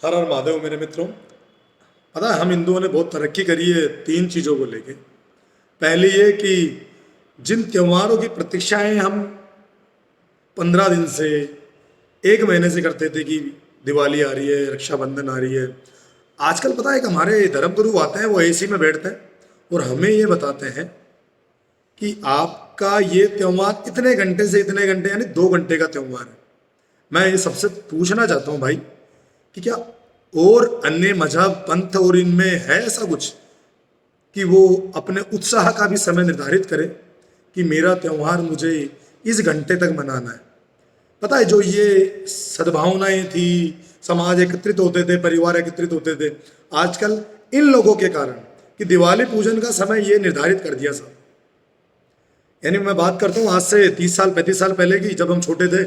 हर हर महादेव मेरे मित्रों। पता है हम हिंदुओं ने बहुत तरक्की करी है तीन चीज़ों को लेके। पहली ये कि जिन त्योहारों की प्रतीक्षाएं हम 15 दिन से 1 महीने से करते थे कि दिवाली आ रही है, रक्षाबंधन आ रही है, आजकल पता है कि हमारे धर्मगुरु आते हैं, वो एसी में बैठते हैं और हमें ये बताते हैं कि आपका ये त्यौहार इतने घंटे से इतने घंटे यानी 2 घंटे का त्यौहार है। मैं ये सबसे पूछना चाहता हूँ भाई कि क्या और अन्य मजहब पंथ और इनमें है ऐसा कुछ कि वो अपने उत्साह का भी समय निर्धारित करे कि मेरा त्यौहार मुझे इस घंटे तक मनाना है। पता है जो ये सद्भावनाएं थी, समाज एकत्रित होते थे, परिवार एकत्रित होते थे, आजकल इन लोगों के कारण कि दिवाली पूजन का समय ये निर्धारित कर दिया सब। यानी मैं बात करता हूँ आज से 30 साल 35 साल पहले की, जब हम छोटे थे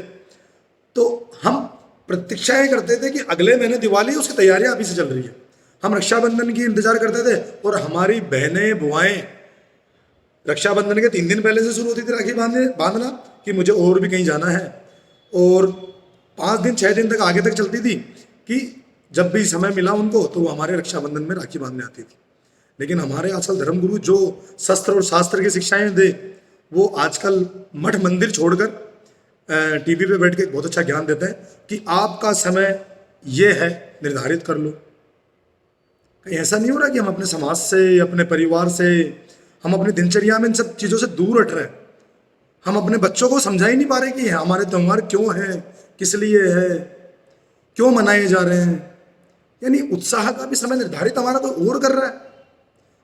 तो हम प्रतीक्षाएं करते थे कि अगले महीने दिवाली, उसकी तैयारियां अभी से चल रही है। हम रक्षाबंधन की इंतजार करते थे और हमारी बहनें बुआएं रक्षाबंधन के 3 दिन पहले से शुरू होती थी राखी बांधना कि मुझे और भी कहीं जाना है, और 5 दिन 6 दिन तक आगे तक चलती थी कि जब भी समय मिला उनको तो वो हमारे रक्षाबंधन में राखी बांधने आती थी। लेकिन हमारे आजकल धर्मगुरु जो शस्त्र और शास्त्र की शिक्षाएं दे, वो आजकल मठ मंदिर छोड़कर टीवी पे बैठ के बहुत अच्छा ज्ञान देते हैं कि आपका समय ये है, निर्धारित कर लो। कहीं ऐसा नहीं हो रहा कि हम अपने समाज से, अपने परिवार से, हम अपनी दिनचर्या में इन सब चीज़ों से दूर हट रहे हैं। हम अपने बच्चों को समझा ही नहीं पा रहे कि हमारे त्यौहार क्यों है, किस लिए है, क्यों मनाए जा रहे हैं। यानी उत्साह का भी समय निर्धारित हमारा तो और कर रहा है,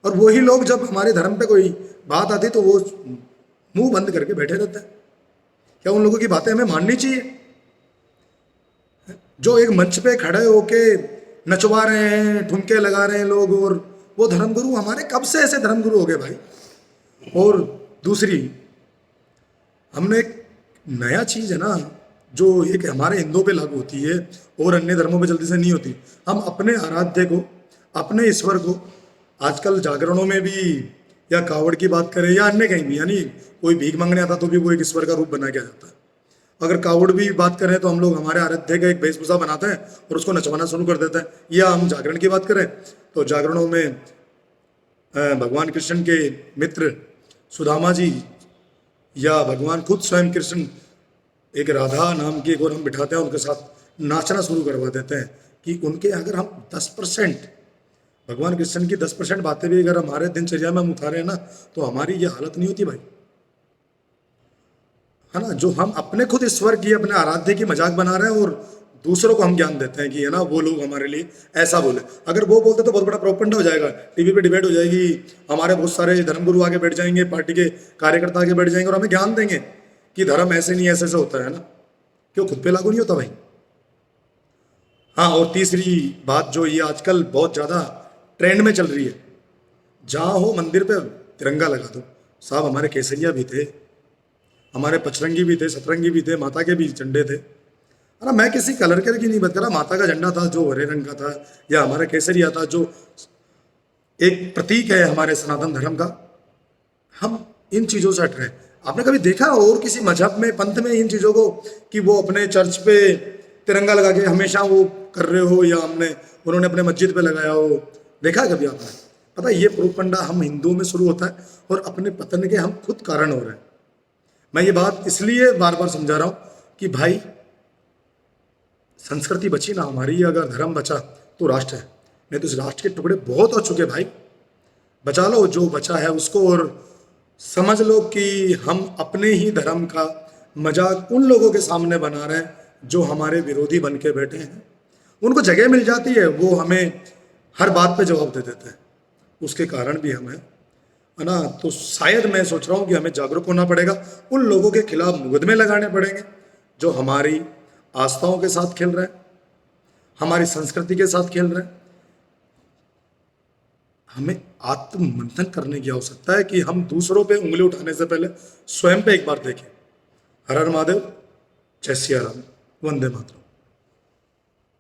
और वही लोग जब हमारे धर्म पे कोई बात आती तो वो मुंह बंद करके बैठे रहते हैं। क्या उन लोगों की बातें हमें माननी चाहिए जो एक मंच पे खड़े होके नचवा रहे हैं, ठुमके लगा रहे हैं लोग, और वो धर्मगुरु हमारे कब से ऐसे धर्मगुरु हो गए भाई। और दूसरी, हमने एक नया चीज है ना जो एक हमारे हिंदुओं पे लागू होती है और अन्य धर्मों पे जल्दी से नहीं होती। हम अपने आराध्य को, अपने ईश्वर को आजकल जागरणों में भी, या कावड़ की बात करें या अन्य कहीं भी, यानी कोई भीख मांगने आता तो भी वो एक ईश्वर का रूप बना के आ जाता है। अगर कावड़ भी बात करें तो हम लोग हमारे आराध्य का एक वेशभूषा बनाते हैं और उसको नचवाना शुरू कर देते हैं। या हम जागरण की बात करें तो जागरणों में भगवान कृष्ण के मित्र सुदामा जी या भगवान खुद स्वयं कृष्ण एक राधा नाम की एक और हम बिठाते हैं, उनके साथ नाचना शुरू करवा देते हैं कि उनके अगर हम 10% भगवान कृष्ण की 10% बातें भी अगर हमारे दिनचर्या में हम उतारे ना तो हमारी ये हालत नहीं होती भाई, है ना। जो हम अपने खुद ईश्वर की, अपने आराध्य की मजाक बना रहे हैं और दूसरों को हम ज्ञान देते हैं कि है ना वो लोग हमारे लिए ऐसा बोले। अगर वो बोलते तो बहुत बड़ा प्रोपेगेंडा हो जाएगा, टीवी पे डिबेट हो जाएगी, हमारे बहुत सारे धर्मगुरु आगे बैठ जाएंगे, पार्टी के कार्यकर्ता आगे बैठ जाएंगे और हमें ज्ञान देंगे कि धर्म ऐसे नहीं ऐसे ऐसे होता है ना। क्यों खुद पे लागू नहीं होता भाई। हाँ, और तीसरी बात जो ये आजकल बहुत ज़्यादा ट्रेंड में चल रही है, जहाँ हो मंदिर पे तिरंगा लगा दो। साहब हमारे केसरिया भी थे, हमारे पचरंगी भी थे, सतरंगी भी थे, माता के भी झंडे थे, है ना। मैं किसी कलर की नहीं बात कर रहा, माता का झंडा था जो हरे रंग का था, या हमारा केसरिया था जो एक प्रतीक है हमारे सनातन धर्म का। हम इन चीज़ों से हट रहे हैं। आपने कभी देखा और किसी मजहब में, पंथ में इन चीज़ों को कि वो अपने चर्च पे तिरंगा लगा के हमेशा वो कर रहे हो, या उन्होंने अपने मस्जिद पे लगाया हो? देखा है कभी आपने? पता है ये प्रोपगेंडा हम हिंदुओं में शुरू होता है और अपने पतन के हम खुद कारण हो रहे हैं। मैं ये बात इसलिए बार बार समझा रहा हूँ कि भाई संस्कृति बची ना हमारी, अगर धर्म बचा तो राष्ट्र है, नहीं तो इस राष्ट्र के टुकड़े बहुत हो चुके भाई। बचा लो जो बचा है उसको, और समझ लो कि हम अपने ही धर्म का मजाक उन लोगों के सामने बना रहे हैं जो हमारे विरोधी बन के बैठे हैं। उनको जगह मिल जाती है, वो हमें हर बात पे जवाब दे देते हैं, उसके कारण भी हम हैं, है ना। तो शायद मैं सोच रहा हूँ कि हमें जागरूक होना पड़ेगा, उन लोगों के खिलाफ मुकदमे लगाने पड़ेंगे जो हमारी आस्थाओं के साथ खेल रहे हैं, हमारी संस्कृति के साथ खेल रहे हैं। हमें आत्ममंथन करने की आवश्यकता है कि हम दूसरों पे उंगली उठाने से पहले स्वयं पे एक बार देखें। हर हर महादेव, जय सिया राम, वंदे मातरम।